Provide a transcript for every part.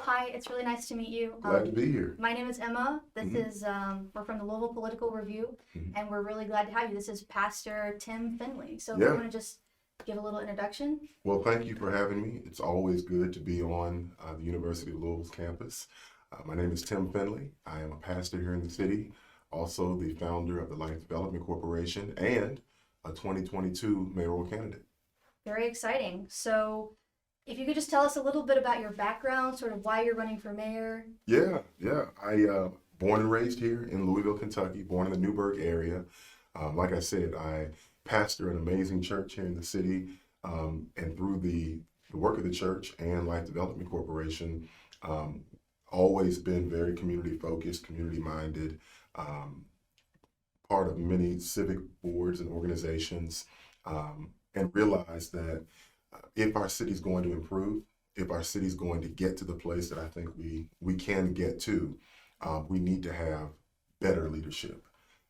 Hi, it's really nice to meet you. Glad to be here. My name is Emma. This Mhm. is we're from the Louisville Political Review, Mhm. and we're really glad to have you. This is Pastor Tim Findley. So, if you Yeah. want to just give a little introduction. Well, thank you for having me. It's always good to be on the University of Louisville's campus. My name is Tim Findley. I am a pastor here in the city, also the founder of the Life Development Corporation, and a 2022 mayoral candidate. Very exciting. So, if you could just tell us a little bit about your background, sort of why you're running for mayor. Yeah. I born and raised here in Louisville, Kentucky. Born in the Newburgh area. Like I said, I pastor an amazing church here in the city, and through the work of the church and Life Development Corporation, um, always been very community focused, community minded, um, part of many civic boards and organizations, and realized that if our city's going to improve, if our city's going to get to the place that I think we can get to, we need to have better leadership.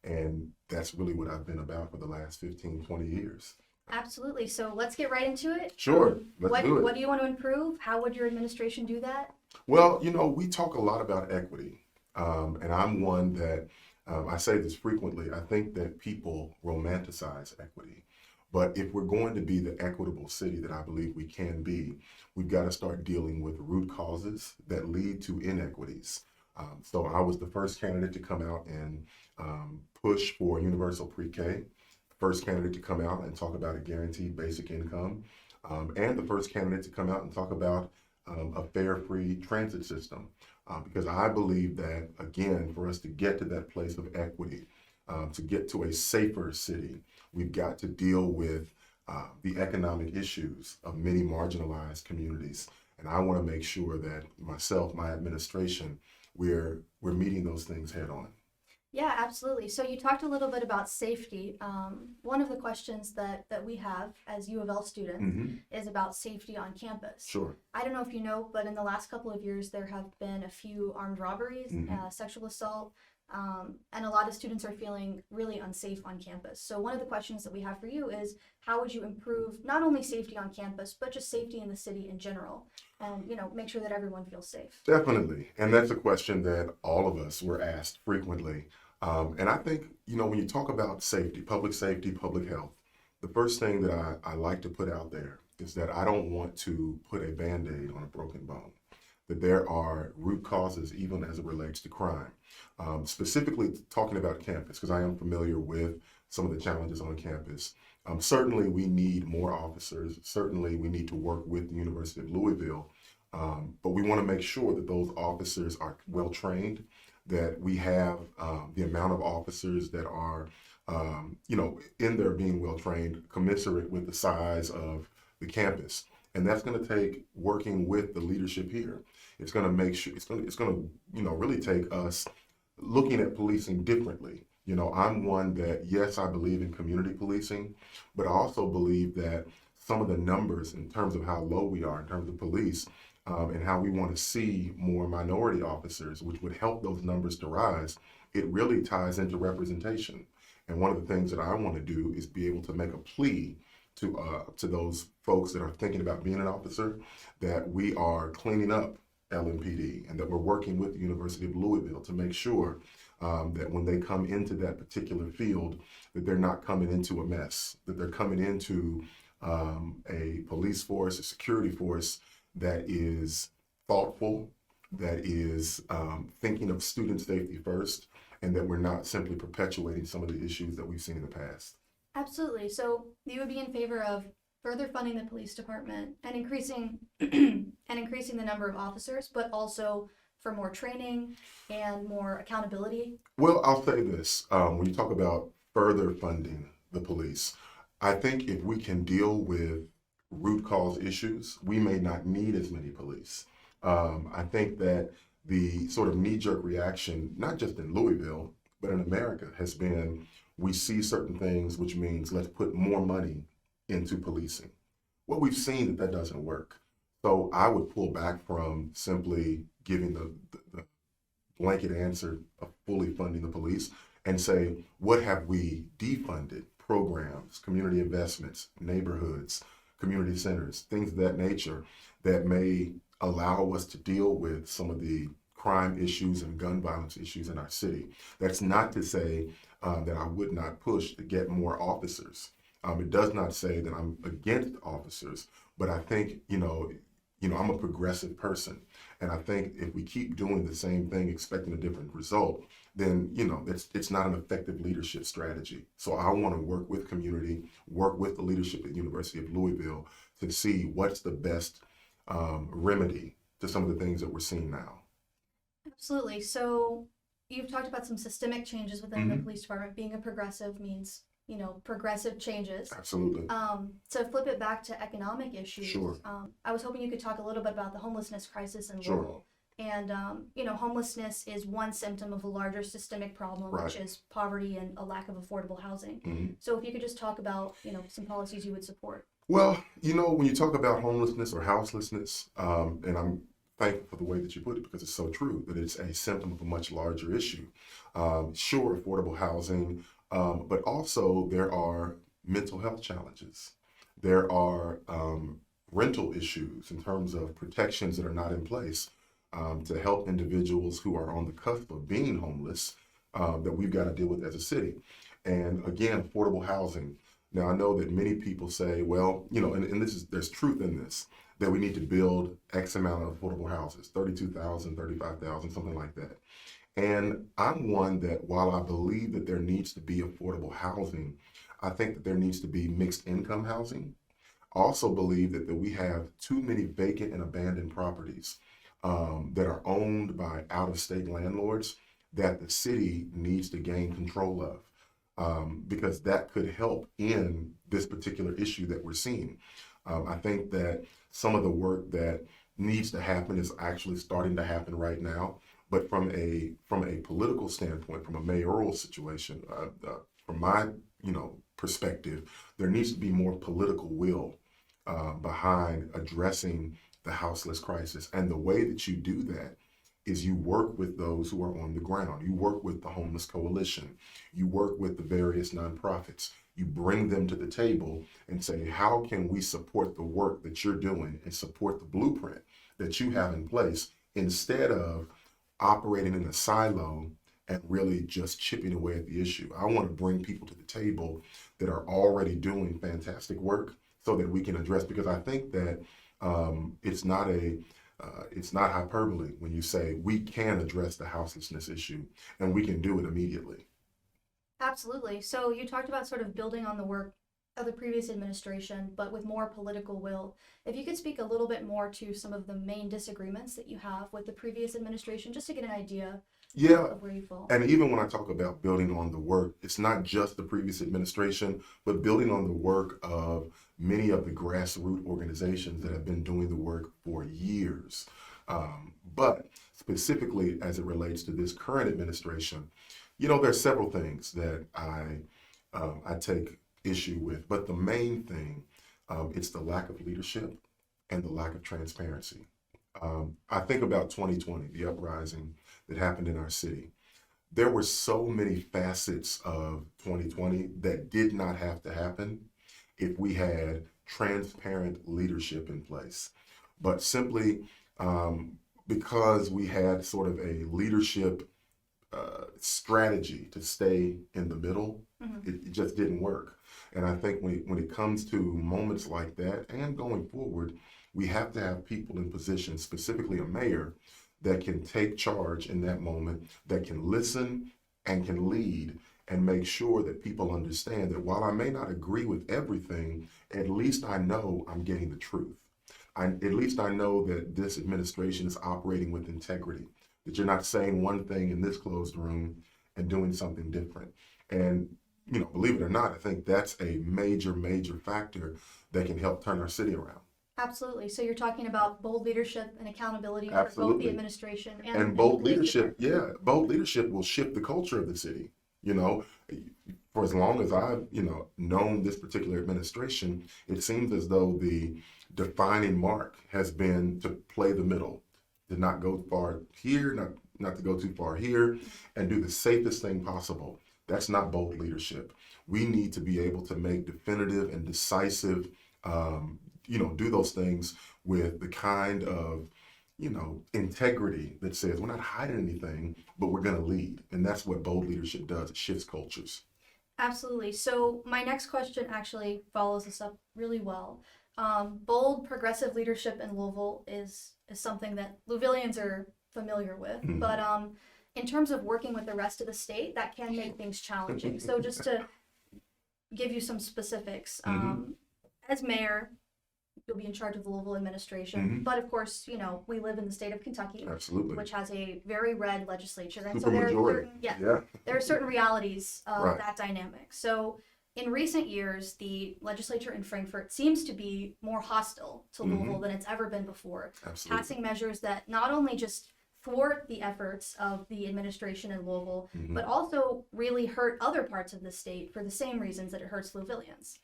And that's really what I've been about for the last 15, 20 years. Absolutely. So, let's get right into it. Sure, let's What do it. what do you want to improve? How would your administration do that? Well, we talk a lot about equity, and I'm one that I say this frequently. I think that people romanticize equity, but if we're going to be the equitable city that I believe we can be, we've got to start dealing with root causes that lead to inequities. So I was the first candidate to come out and push for universal pre-K, first candidate to come out and talk about a guaranteed basic income, and the first candidate to come out and talk about a fair, free transit system. Because I believe that, again, for us to get to that place of equity, to get to a safer city, we've got to deal with the economic issues of many marginalized communities. And I want to make sure that myself, my administration, we're meeting those things head on. Yeah, absolutely. So you talked a little bit about safety. One of the questions that we have as U of L students Hmm. is about safety on campus. Sure. I don't know if you know, but in the last couple of years, there have been a few armed robberies, Hmm. sexual assault, and a lot of students are feeling really unsafe on campus. So one of the questions that we have for you is, how would you improve not only safety on campus, but just safety in the city in general, and make sure that everyone feels safe? Definitely. And that's a question that all of us were asked frequently. And I think, when you talk about safety, public health, the first thing that I like to put out there is that I don't want to put a band aid on a broken bone, that there are root causes even as it relates to crime. Specifically talking about campus, because I am familiar with some of the challenges on campus. Certainly, we need more officers. Certainly, we need to work with the University of Louisville. But we want to make sure that those officers are well trained, that we have the amount of officers that are, in there being well trained, commensurate with the size of the campus. And that's going to take working with the leadership here. It's going to make sure it's going to really take us looking at policing differently. I'm one that, yes, I believe in community policing, but I also believe that some of the numbers in terms of how low we are in terms of police, and how we want to see more minority officers, which would help those numbers to rise, it really ties into representation. And one of the things that I want to do is be able to make a plea to those folks that are thinking about being an officer, that we are cleaning up LMPD and that we're working with the University of Louisville to make sure that when they come into that particular field, that they're not coming into a mess, that they're coming into a police force, a security force that is thoughtful, that is thinking of student safety first, and that we're not simply perpetuating some of the issues that we've seen in the past. Absolutely. So you would be in favor of further funding the police department and increasing and increasing the number of officers, but also for more training and more accountability. Well, I'll say this. When you talk about further funding the police, I think if we can deal with root cause issues, we may not need as many police. I think that the sort of knee-jerk reaction, not just in Louisville, but in America, has been we see certain things, which means let's put more money into policing. Well, we've seen that doesn't work. So I would pull back from simply giving the blanket answer of fully funding the police and say, what have we defunded? Programs, community investments, neighborhoods, community centers, things of that nature that may allow us to deal with some of the crime issues and gun violence issues in our city. That's not to say that I would not push to get more officers. It does not say that I'm against officers, but I think, I'm a progressive person. And I think if we keep doing the same thing, expecting a different result, then, it's not an effective leadership strategy. So I want to work with community, work with the leadership at the University of Louisville to see what's the best remedy to some of the things that we're seeing now. Absolutely. So you've talked about some systemic changes within the police department. Being a progressive means, progressive changes. Absolutely. To flip it back to economic issues, Sure. I was hoping you could talk a little bit about the homelessness crisis in Sure. Louisville. And, homelessness is one symptom of a larger systemic problem, Right. which is poverty and a lack of affordable housing. Mhm. So if you could just talk about, some policies you would support. Well, when you talk about homelessness or houselessness, and I'm thankful for the way that you put it because it's so true that it's a symptom of a much larger issue. Sure, affordable housing, but also there are mental health challenges. There are rental issues in terms of protections that are not in place to help individuals who are on the cusp of being homeless that we've got to deal with as a city. And again, affordable housing. Now, I know that many people say, well, and there's truth in this, that we need to build X amount of affordable houses, 32,000, 35,000, something like that. And I'm one that while I believe that there needs to be affordable housing, I think that there needs to be mixed income housing. I also believe that we have too many vacant and abandoned properties that are owned by out-of-state landlords that the city needs to gain control of because that could help in this particular issue that we're seeing. I think that some of the work that needs to happen is actually starting to happen right now. But from a political standpoint, from a mayoral situation, from my perspective, there needs to be more political will behind addressing the houseless crisis. And the way that you do that is you work with those who are on the ground. You work with the Homeless Coalition. You work with the various nonprofits. You bring them to the table and say, how can we support the work that you're doing and support the blueprint that you have in place instead of operating in a silo and really just chipping away at the issue. I want to bring people to the table that are already doing fantastic work so that we can address, because I think that it's not hyperbole when you say we can address the houselessness issue and we can do it immediately. Absolutely. So you talked about sort of building on the work of the previous administration, but with more political will. If you could speak a little bit more to some of the main disagreements that you have with the previous administration, just to get an idea of where you fall. And even when I talk about building on the work, it's not just the previous administration, but building on the work of many of the grassroots organizations that have been doing the work for years. But specifically as it relates to this current administration, there's several things that I take issue with, but the main thing, it's the lack of leadership and the lack of transparency. I think about 2020, the uprising that happened in our city. There were so many facets of 2020 that did not have to happen if we had transparent leadership in place. But simply because we had sort of a leadership strategy to stay in the middle, it just didn't work. And I think when it comes to moments like that and going forward, we have to have people in positions, specifically a mayor, that can take charge in that moment, that can listen and can lead and make sure that people understand that while I may not agree with everything, at least I know I'm getting the truth. At least I know that this administration is operating with integrity, that you're not saying one thing in this closed room and doing something different. And, believe it or not, I think that's a major, major factor that can help turn our city around. Absolutely. So you're talking about bold leadership and accountability for both Absolutely. the administration and And the bold police leadership, department. bold leadership will shift the culture of the city. For as long as I've, known this particular administration, it seems as though the defining mark has been to play the middle, to not go far here, not to go too far here, and do the safest thing possible. That's not bold leadership. We need to be able to make definitive and decisive, do those things with the kind of integrity that says we're not hiding anything, but we're going to lead. And that's what bold leadership does. It shifts cultures. Absolutely. So my next question actually follows this up really well. Bold progressive leadership in Louisville is something that Louisvillians are familiar with, Mhm. but in terms of working with the rest of the state, that can make things challenging. So just to give you some specifics, as mayor, you'll be in charge of the Louisville administration, but of course, we live in the state of Kentucky, Absolutely. which has a very red legislature, and so Super there are majority. certain, Yeah. there are certain realities of Right. that dynamic. So in recent years, the legislature in Frankfort seems to be more hostile to Louisville than it's ever been before, Absolutely. passing measures that not only just thwart the efforts of the administration in Louisville, but also really hurt other parts of the state for the same reasons that it hurts Louisvillians.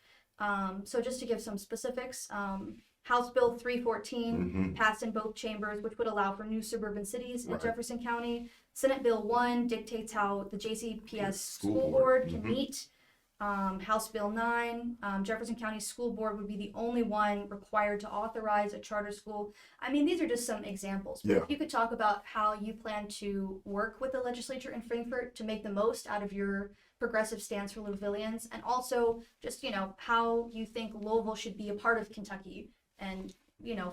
So just to give some specifics, House Bill 314 passed in both chambers, which would allow for new suburban cities in Right. Jefferson County. Senate Bill 1 dictates how the JCPS School school board. board can meet. House Bill 9, Jefferson County School Board would be the only one required to authorize a charter school. I mean, these are just some examples. But Yeah. if you could talk about how you plan to work with the legislature in Frankfort to make the most out of your progressive stance for Louisvillians, and also just, how you think Louisville should be a part of Kentucky and,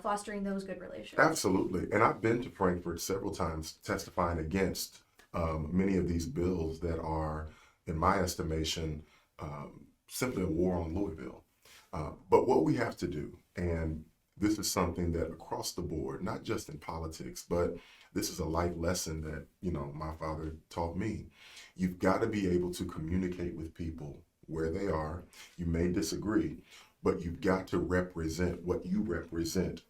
fostering those good relations. Absolutely. And I've been to Frankfurt several times testifying against many of these bills that are, in my estimation, simply a war on Louisville. But what we have to do, and this is something that across the board, not just in politics, but this is a life lesson that, my father taught me. You've got to be able to communicate with people where they are. You may disagree, but you've got to represent what you represent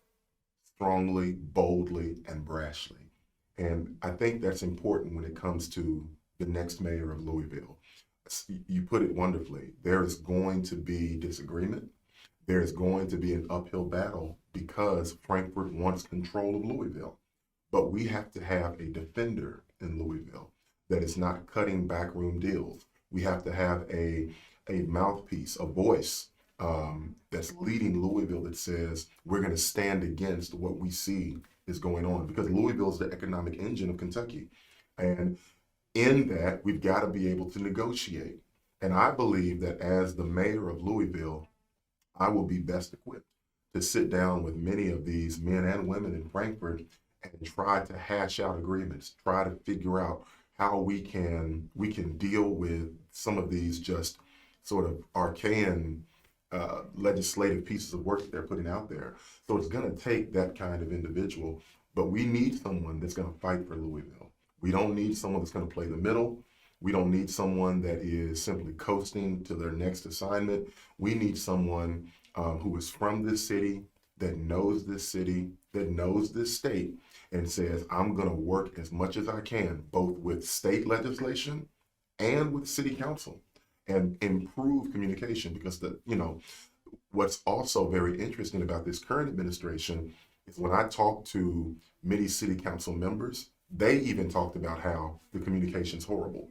strongly, boldly, and brashly. And I think that's important when it comes to the next mayor of Louisville. You put it wonderfully. There is going to be disagreement. There is going to be an uphill battle because Frankfurt wants control of Louisville. But we have to have a defender in Louisville that is not cutting backroom deals. We have to have a mouthpiece, a voice that's leading Louisville that says we're going to stand against what we see is going on, because Louisville is the economic engine of Kentucky. And in that, we've got to be able to negotiate. And I believe that as the mayor of Louisville, I will be best equipped to sit down with many of these men and women in Frankfurt and try to hash out agreements, try to figure out how we can deal with some of these just sort of arcane legislative pieces of work that they're putting out there. So it's going to take that kind of individual, but we need someone that's going to fight for Louisville. We don't need someone that's going to play the middle. We don't need someone that is simply coasting to their next assignment. We need someone who is from this city, that knows this state, and says, I'm going to work as much as I can, both with state legislation and with city council, and improve communication. Because what's also very interesting about this current administration is when I talk to many city council members, they even talked about how the communication's horrible.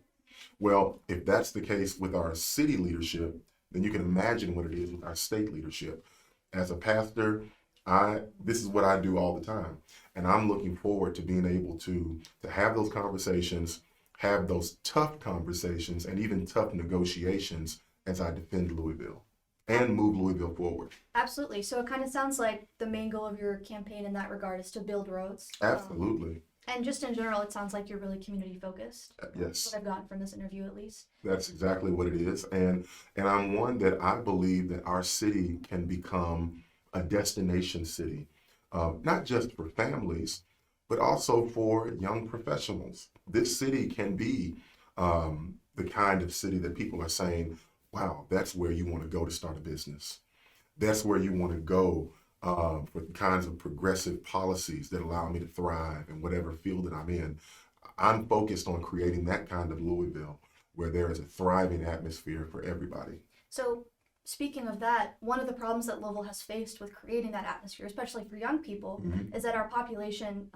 Well, if that's the case with our city leadership, then you can imagine what it is with our state leadership. As a pastor, this is what I do all the time. And I'm looking forward to being able to have those conversations, have those tough conversations, and even tough negotiations as I defend Louisville and move Louisville forward. Absolutely. So it kind of sounds like the main goal of your campaign in that regard is to build roads. Absolutely. And just in general, it sounds like you're really community focused. Yes. What I've gotten from this interview, at least. That's exactly what it is. And I'm one that I believe that our city can become a destination city, not just for families, but also for young professionals. This city can be the kind of city that people are saying, wow, that's where you want to go to start a business. That's where you want to go for the kinds of progressive policies that allow me to thrive in whatever field that I'm in. I'm focused on creating that kind of Louisville where there is a thriving atmosphere for everybody. So speaking of that, one of the problems that Louisville has faced with creating that atmosphere, especially for young people, is that our population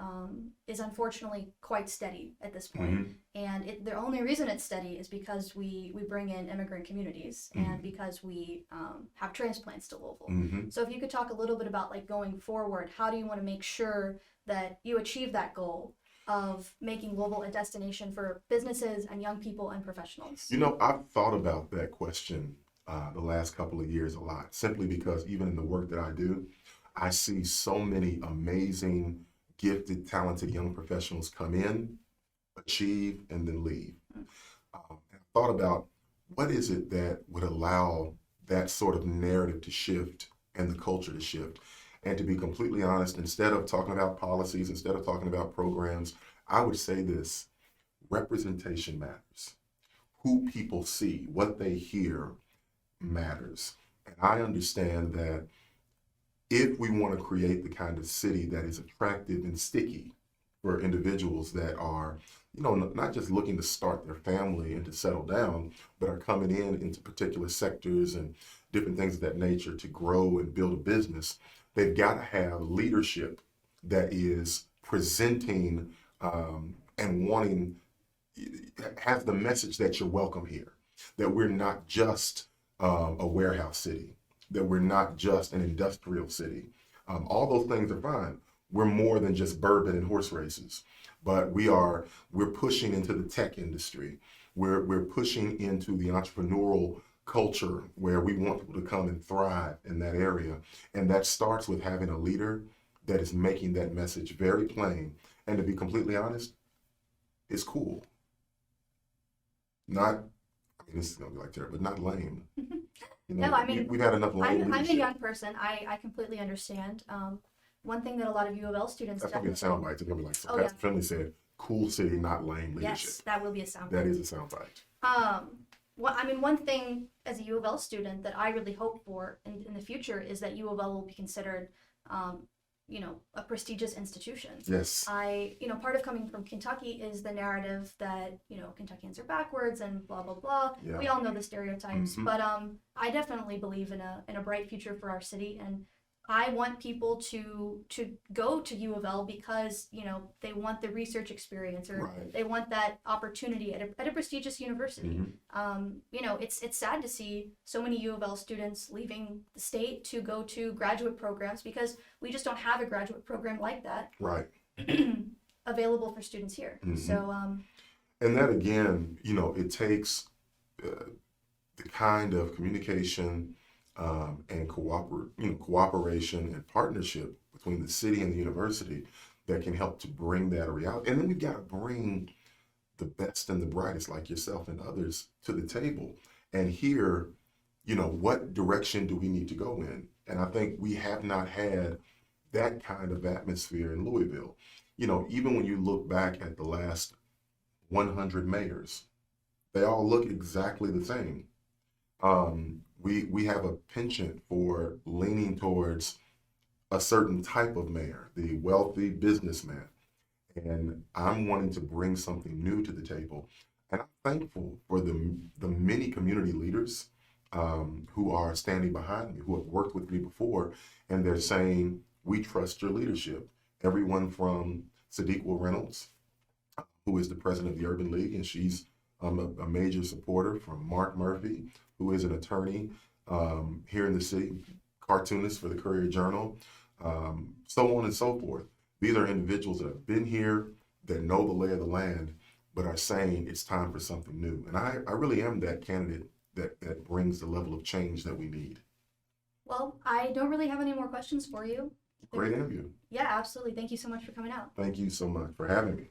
is unfortunately quite steady at this point. And the only reason it's steady is because we bring in immigrant communities and because we have transplants to Louisville. So if you could talk a little bit about, like, going forward, how do you want to make sure that you achieve that goal of making Louisville a destination for businesses and young people and professionals? You know, I've thought about that question the last couple of years a lot, simply because even in the work that I do, I see so many amazing, gifted, talented young professionals come in, achieve, and then leave. And I thought about what is it that would allow that sort of narrative to shift and the culture to shift. And to be completely honest, instead of talking about policies, instead of talking about programs, I would say this: representation matters. Who people see, what they hear matters. And I understand that if we want to create the kind of city that is attractive and sticky for individuals that are, you know, not just looking to start their family and to settle down, but are coming in into particular sectors and different things of that nature to grow and build a business, they've got to have leadership that is presenting and wanting, has the message that you're welcome here, that we're not just a warehouse city, that we're not just an industrial city. All those things are fine. We're more than just bourbon and horse races, but we're pushing into the tech industry. We're pushing into the entrepreneurial culture where we want people to come and thrive in that area. And that starts with having a leader that is making that message very plain. And to be completely honest, it's cool. Not, I mean, this is gonna be like terrible, but not lame. You know, No, I mean, we've had enough lame I'm a leadership. young person. I completely understand. One thing that a lot of U of L students That's gonna be a definitely, soundbite. It's gonna be like, Oh, Pastor Findley said, cool city, not lame leadership. yes, that will be a sound. That is a soundbite. One thing as a U of L student that I really hope for in the future is that U of L will be considered, a prestigious institution. Yes. Part of coming from Kentucky is the narrative that, Kentuckians are backwards and blah, blah, blah. Yeah. We all know the stereotypes, Mhm. but I definitely believe in a bright future for our city, and I want people to go to U of L because, they want the research experience, or Right. they want that opportunity at a prestigious university. Mhm. It's sad to see so many U of L students leaving the state to go to graduate programs because we just don't have a graduate program like that Right. available for students here. Mhm. So, And that again, it takes the kind of communication and cooperation and partnership between the city and the university that can help to bring that reality. And then we've got to bring the best and the brightest, like yourself and others, to the table and hear, what direction do we need to go in? And I think we have not had that kind of atmosphere in Louisville. Even when you look back at the last 100 mayors, they all look exactly the same. We have a penchant for leaning towards a certain type of mayor, the wealthy businessman. And I'm wanting to bring something new to the table. And I'm thankful for the many community leaders who are standing behind me, who have worked with me before, and they're saying, we trust your leadership. Everyone from Sadiqua Reynolds, who is the president of the Urban League, and she's a major supporter, from Mark Murphy, who is an attorney here in the city, cartoonist for the Courier Journal, so on and so forth. These are individuals that have been here, that know the lay of the land, but are saying it's time for something new. And I really am that candidate that brings the level of change that we need. well, I don't really have any more questions for you. Great interview. Yeah, absolutely. Thank you so much for coming out. Thank you so much for having me.